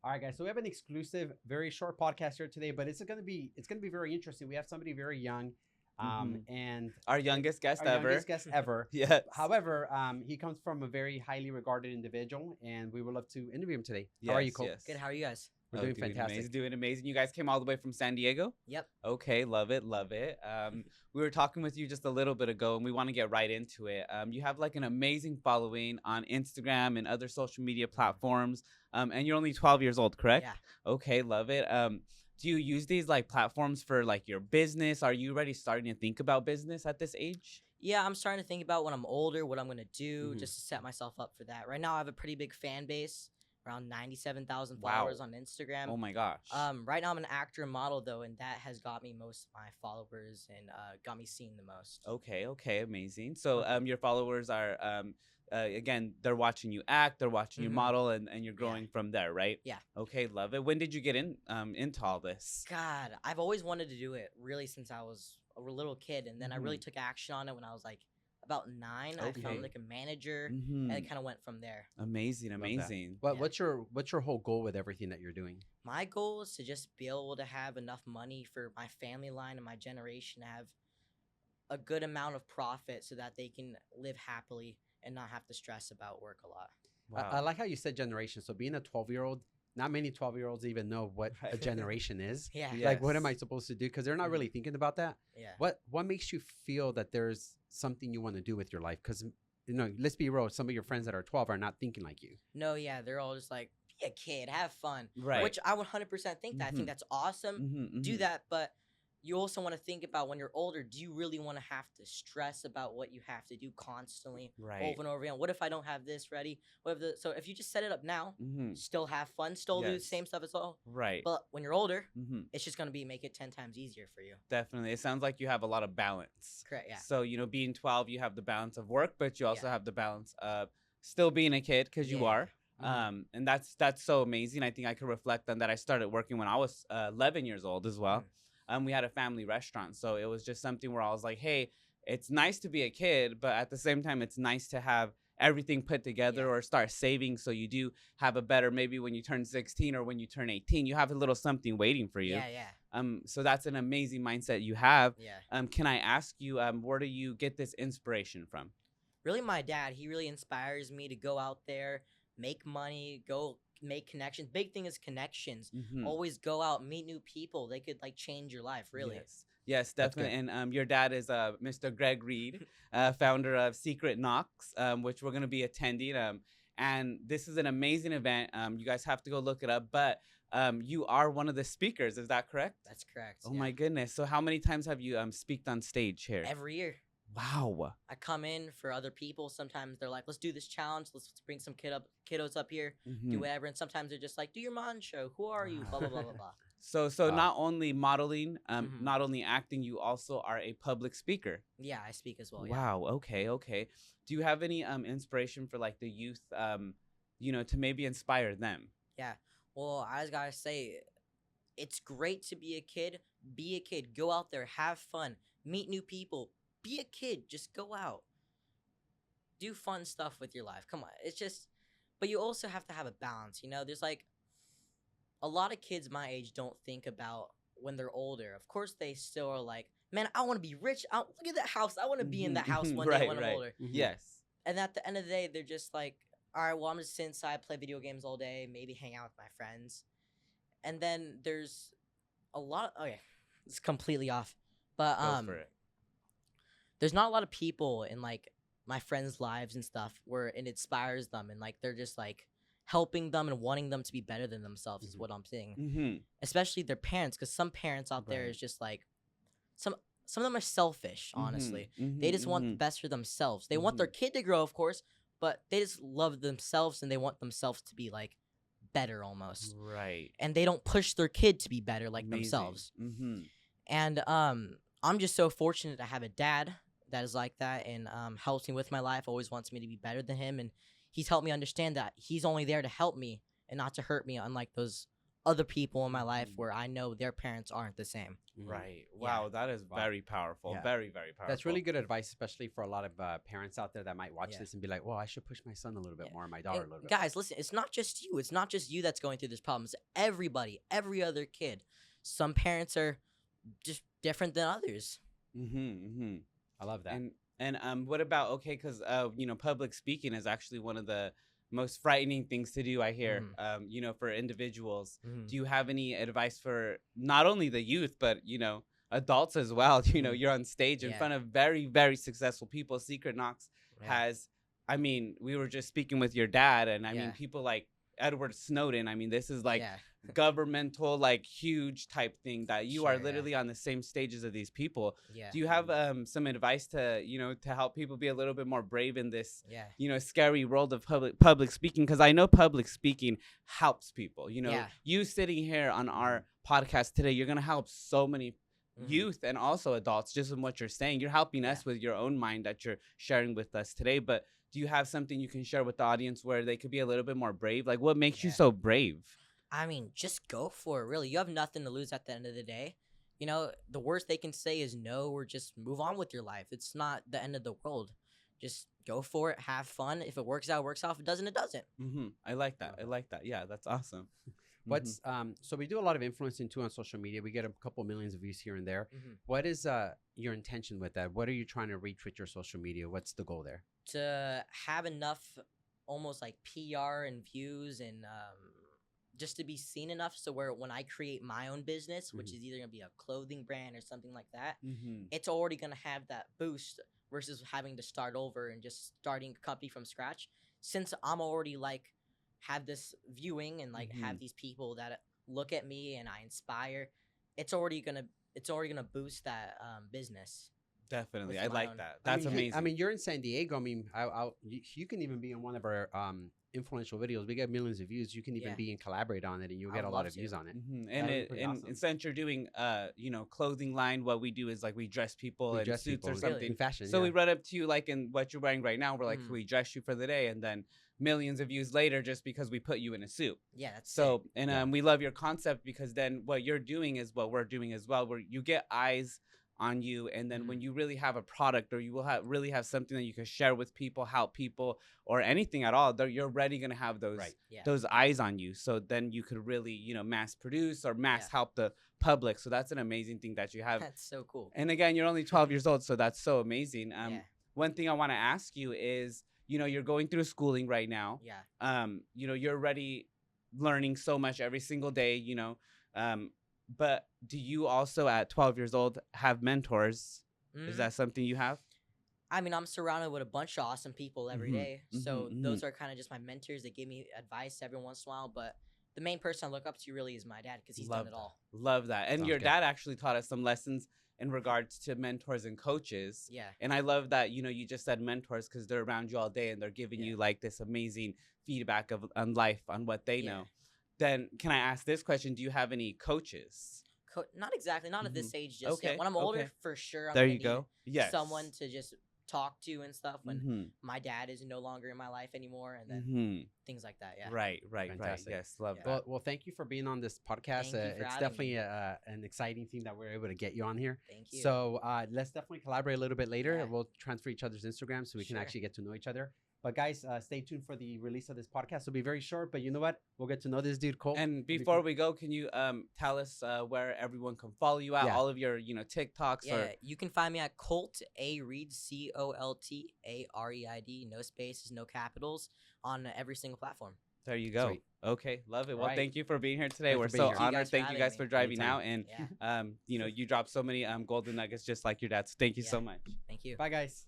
All right, guys. So we have an exclusive, very short podcast here today, but it's gonna be very interesting. We have somebody very young, and Our youngest guest our ever. youngest guest ever. Yes. However, he comes from a very highly regarded individual, and we would love to interview him today. How are you, Yes, Colt? yes. Good. How are you guys? We're doing doing fantastic. amazing. Doing amazing. You guys came all the way from San Diego? Yep. Okay, love it, love it. We were talking with you just a little bit ago, and we want to get right into it. You have like an amazing following on Instagram and other social media platforms, and you're only 12 years old, correct? Yeah. Okay, love it. Do you use these like platforms for like your business? Are you already starting to think about business at this age? Yeah, I'm starting to think about when I'm older, what I'm gonna do, Mhm. just to set myself up for that. Right now, I have a pretty big fan base, around 97,000 Wow. followers on Instagram. Oh my gosh. Right now I'm an actor and model though, and that has got me most of my followers and got me seen the most. Okay, okay, amazing. So your followers are again, they're watching you act, they're watching you Mhm. model, and you're growing from there, right? Yeah. Okay, love it. When did you get into all this? God, I've always wanted to do it really since I was a little kid, and then I really Mhm. took action on it when I was like about 9. I Okay. found like a manager, Mhm. and it kind of went from there. Amazing, Love that. amazing. What, Yeah. what's your whole goal with everything that you're doing? My goal is to just be able to have enough money for my family line and my generation to have a good amount of profit so that they can live happily and not have to stress about work a lot. I like how you said generation. So being a 12-year-old, not many 12-year-olds even know what a Right. generation is. Yeah. Yeah. Like, what am I Yes. supposed to do? Because they're not Mhm. really thinking about that. Yeah. What makes you feel that there's something you want to do with your life? Because let's be real. Some of your friends that are 12 are not thinking like you. No, yeah, they're all just like, be a kid, have fun. Right. Which I 100% think that. I Mhm. think that's awesome. Do Mhm. that, but you also want to think about when you're older, do you really want to have to stress about what you have to do constantly Right. over and over again? What if I don't have this ready? So if you just set it up now, Mhm. still have fun, still do the Yes. same stuff as well. Right. But when you're older, Mhm. it's just gonna be make it 10 times easier for you. Definitely. It sounds like you have a lot of balance. Correct. Yeah. So, being 12, you have the balance of work, but you also Yeah. have the balance of still being a kid because you Yeah. are. Mhm. And that's so amazing. I think I could reflect on that. I started working when I was 11 years old as well. We had a family restaurant. So it was just something where I was like, hey, it's nice to be a kid, but at the same time, it's nice to have everything put together Yeah. or start saving so you do have a better, maybe when you turn 16 or when you turn 18, you have a little something waiting for you. Yeah. Yeah. So that's an amazing mindset you have. Yeah. Can I ask you, where do you get this inspiration from? Really, my dad, he really inspires me to go out there, make money, go make connections. Big thing is connections. Mhm. Always go out, meet new people. They could like change your life, really. Yes, That's definitely. good. And your dad is Mr. Greg Reid, founder of Secret Knocks, which we're going to be attending. And this is an amazing event. You guys have to go look it up. But you are one of the speakers. Is that correct? That's correct. Oh yeah. my goodness! So how many times have you speaked on stage here? Every year. Wow. I come in for other people. Sometimes they're like, let's do this challenge. Let's bring some kiddos up here, do Mhm. whatever. And sometimes they're just like, do your mon show. Who are you? Blah, blah, blah, blah, blah. So Wow. not only modeling, Mhm. not only acting, you also are a public speaker. Yeah, I speak as well. Yeah. Wow. Okay. Okay. Do you have any inspiration for like the youth, to maybe inspire them? Yeah. Well, I just gotta say, it's great to be a kid. Be a kid. Go out there. Have fun. Meet new people. Be a kid. Just go out. Do fun stuff with your life. Come on. It's just, but you also have to have a balance. There's like a lot of kids my age don't think about when they're older. Of course, they still are like, man, I want to be rich. Look at that house. I want to be in that house one day Right, when I'm right. older. Mhm. Yes. And at the end of the day, they're just like, all right, well, I'm just sit inside, play video games all day, maybe hang out with my friends. And then there's a lot. Okay, it's completely off, but Go for it. there's not a lot of people in like my friends' lives and stuff where it inspires them and like they're just like helping them and wanting them to be better than themselves is Mhm. what I'm saying. Mm-hmm. Especially their parents, because some parents out there Right. is just like some of them are selfish. Honestly, Mm-hmm. they just want the best for themselves. They want their kid to grow, of course, but they just love themselves and they want themselves to be like better almost. Right. And they don't push their kid to be better like themselves. Mm-hmm. And I'm just so fortunate to have a dad that is like that and helps me with my life, always wants me to be better than him. And he's helped me understand that he's only there to help me and not to hurt me, unlike those other people in my life Mhm. where I know their parents aren't the same. Mhm. Right. Yeah. Wow, that is Wow. very powerful. Yeah. Very, very powerful. That's really good advice, especially for a lot of parents out there that might watch Yeah. this and be like, "Well, I should push my son a little bit Yeah. more, my daughter And a little bit." guys, listen, it's not just you. It's not just you that's going through this problem. It's everybody, every other kid. Some parents are just different than others. Mm-hmm. Mm-hmm. I love that. And what about because public speaking is actually one of the most frightening things to do, I hear. For individuals. Mhm. Do you have any advice for not only the youth but adults as well? Mhm. You're on stage in Yeah. front of very, very successful people. Secret Knox Yeah. has, I mean, we were just speaking with your dad, and I mean, Yeah. people like Edward Snowden. I mean, this is like Yeah. governmental, like huge type thing that you are Sure, yeah. literally on the same stages of these people. Yeah. Do you have some advice to to help people be a little bit more brave in this Yeah. scary world of public speaking? Because I know public speaking helps people. Yeah. You sitting here on our podcast today, you're gonna help so many Mhm. youth and also adults just in what you're saying. You're helping Yeah. us with your own mind that you're sharing with us today. But do you have something you can share with the audience where they could be a little bit more brave? Like, what makes you Yeah. so brave? I mean, just go for it, really. You have nothing to lose at the end of the day. The worst they can say is no, or just move on with your life. It's not the end of the world. Just go for it, have fun. If it works out, it works out. If it doesn't, it doesn't. Mm-hmm. I like that. I like that. Yeah, that's awesome. What's so we do a lot of influencing too on social media. We get a couple millions of views here and there. Mhm. What is your intention with that? What are you trying to reach with your social media? What's the goal there? To have enough almost like PR and views and just to be seen enough so where when I create my own business, which Mhm. is either going to be a clothing brand or something like that, Mm-hmm. it's already going to have that boost versus having to start over and just starting a company from scratch. Since I'm already like have this viewing and like have these people that look at me and I inspire, it's already gonna boost that business. Definitely. With I my like own- that. I That's mean, amazing. I mean, you're in San Diego. I mean, you can even be in one of our influential videos. We get millions of views. You can even Yeah. be and collaborate on it, and you'll I get a would lot love of to. views on it. And That'd be pretty and awesome. since you're doing clothing line, what we do is like we dress people We in dress suits people or in- something. in fashion. So yeah. we run up to you like in what you're wearing right now. We're like, Mhm. can we dress you for the day? And then millions of views later just because we put you in a suit. Yeah, that's So sick. and Yeah. we love your concept because then what you're doing is what we're doing as well, where you get eyes on you, and then when you really have a product or you will really have something that you can share with people, help people, or anything at all, you're already gonna have those Right. Yeah. those eyes on you. So then you could really mass produce or mass Yeah. help the public. So that's an amazing thing that you have. That's so cool. And again, you're only 12 years old, so that's so amazing. Yeah. One thing I want to ask you is, you're going through schooling right now. Yeah. You're already learning so much every single day, but do you also at 12 years old have mentors? Is Mhm. that something you have? I mean, I'm surrounded with a bunch of awesome people every Mhm, day. So mhm, those are kind of just my mentors. They give me advice every once in a while. But the main person I look up to really is my dad because he's done it all. Love that. And Sounds your good. dad actually taught us some lessons in regards to mentors and coaches. Yeah. And I love that, you just said mentors because they're around you all day and they're giving Yeah. you like this amazing feedback on life, on what they Yeah. know. Then can I ask this question? Do you have any coaches? Not exactly. Not at this age just Okay, yet. When I'm older, okay. for sure, I'm There gonna you go. need Yes. someone to just talk to and stuff when Mhm, my dad is no longer in my life anymore and then mhm. things like that. Yeah. Right. Fantastic. Yes, love Yeah. that. Well, thank you for being on this podcast. Thank you for It's having definitely me. an exciting thing that we're able to get you on here. Thank you. So let's definitely collaborate a little bit later. Yeah. We'll transfer each other's Instagram so we can Sure. actually get to know each other. But guys, stay tuned for the release of this podcast. It'll be very short, but you know what? We'll get to know this dude, Colt. And It'll be before cool. we go, can you tell us where everyone can follow you at? Yeah. All of your TikToks yeah, or you can find me at Colt A Reid COLT AREID, no spaces, no capitals, on every single platform. there you go. Sweet. Okay, love it. Well, Right. thank you for being here today. Thanks We're for being so here. Thank you honored. guys for Thank you having guys me. for driving Anytime. out, and Yeah. you dropped so many golden nuggets just like your dad. So thank you so Yeah. much. Thank you. Bye, guys.